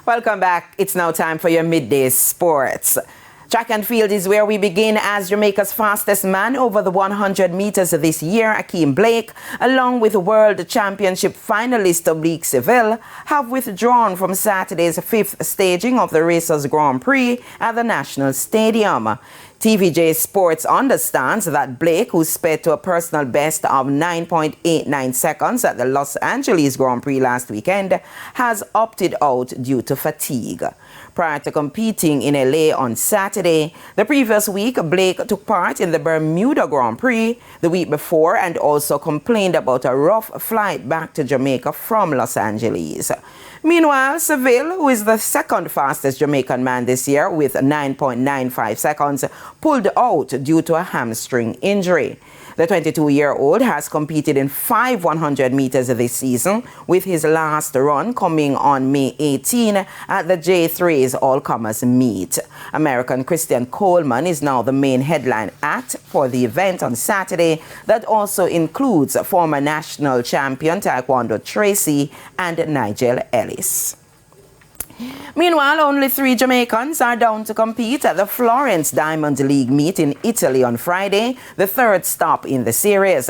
Welcome back. It's now time for your midday sports. Track and field is where we begin, as Jamaica's fastest man over the 100 meters this year, Akeem Blake, along with World Championship finalist Oblique Seville, have withdrawn from Saturday's fifth staging of the Racers Grand Prix at the National Stadium. TVJ Sports understands that Blake, who sped to a personal best of 9.89 seconds at the Los Angeles Grand Prix last weekend, has opted out due to fatigue. Prior to competing in LA on Saturday, the previous week, Blake took part in the Bermuda Grand Prix the week before and also complained about a rough flight back to Jamaica from Los Angeles. Meanwhile, Seville, who is the second fastest Jamaican man this year with 9.95 seconds, pulled out due to a hamstring injury. The 22-year-old has competed in 5 100 meters this season, with his last run coming on May 18 at the J3's All-Comers Meet. American Christian Coleman is now the main headline act for the event on Saturday that also includes former national champion Taekwondo Tracy and Nigel Ellis. Meanwhile, only 3 Jamaicans are down to compete at the Florence Diamond League meet in Italy on Friday, the third stop in the series.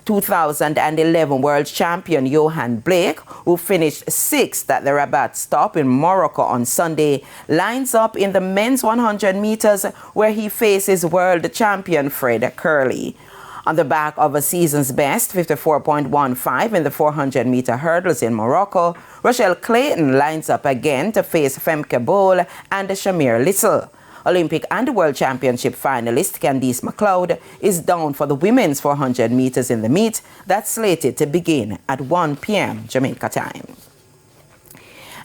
2011 world champion Johan Blake, who finished 6th at the Rabat stop in Morocco on Sunday, lines up in the men's 100 meters where he faces world champion Fred Curley. On the back of a season's best, 54.15 in the 400-meter hurdles in Morocco, Rochelle Clayton lines up again to face Femke Bol and Shamir Little. Olympic and World Championship finalist Candice McLeod is down for the women's 400 meters in the meet that's slated to begin at 1 p.m. Jamaica time.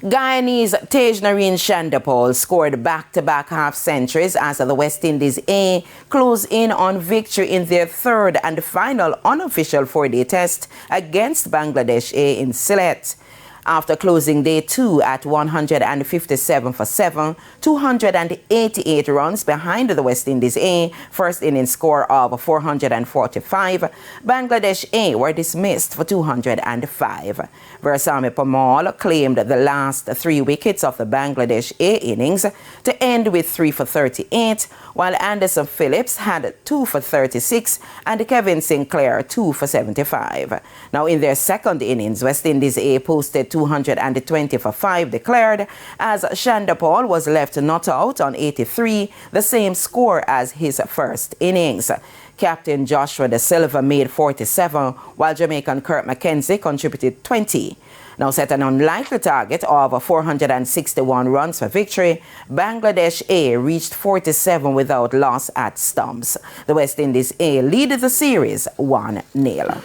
Guyanese Tej Nareen Shandapol scored back-to-back half-centuries as the West Indies A close in on victory in their third and final unofficial 4-day test against Bangladesh A in Sylhet. After closing day 2 at 157 for 7, 288 runs behind the West Indies A, first innings score of 445, Bangladesh A were dismissed for 205. Versame Pamal claimed the last 3 wickets of the Bangladesh A innings to end with 3 for 38, while Anderson Phillips had 2 for 36 and Kevin Sinclair 2 for 75. Now in their second innings, West Indies A posted 220 for 5 declared, as Shandapol was left not out on 83, the same score as his first innings. Captain Joshua De Silva made 47, while Jamaican Kurt McKenzie contributed 20. Now set an unlikely target of 461 runs for victory, Bangladesh A reached 47 without loss at stumps. The West Indies A leaded the series 1-0.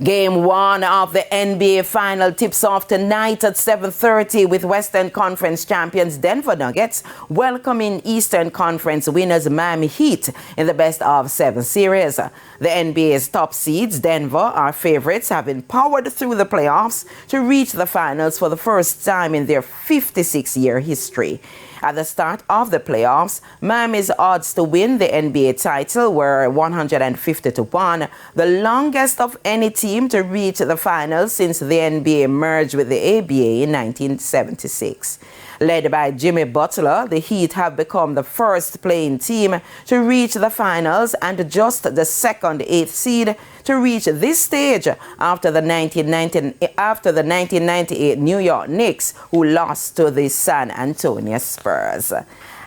Game 1 of the NBA Final tips off tonight at 7:30 with Western Conference champions Denver Nuggets welcoming Eastern Conference winners Miami Heat in the best-of-7 series. The NBA's top seeds, Denver, are favorites, having powered through the playoffs to reach the finals for the first time in their 56-year history. At the start of the playoffs, Miami's odds to win the NBA title were 150-1, the longest of any team to reach the finals since the NBA merged with the ABA in 1976. Led by Jimmy Butler, the Heat have become the first playing team to reach the finals and just the second 8th seed to reach this stage after the 1998 New York Knicks, who lost to the San Antonio Spurs.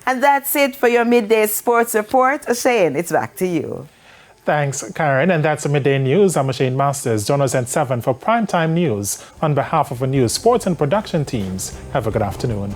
And that's it for your Midday Sports Report. Shane, it's back to you. Thanks, Karen. And that's the Midday News. I'm Shane Masters. Join us at 7 for Primetime News. On behalf of the news, sports and production teams, have a good afternoon.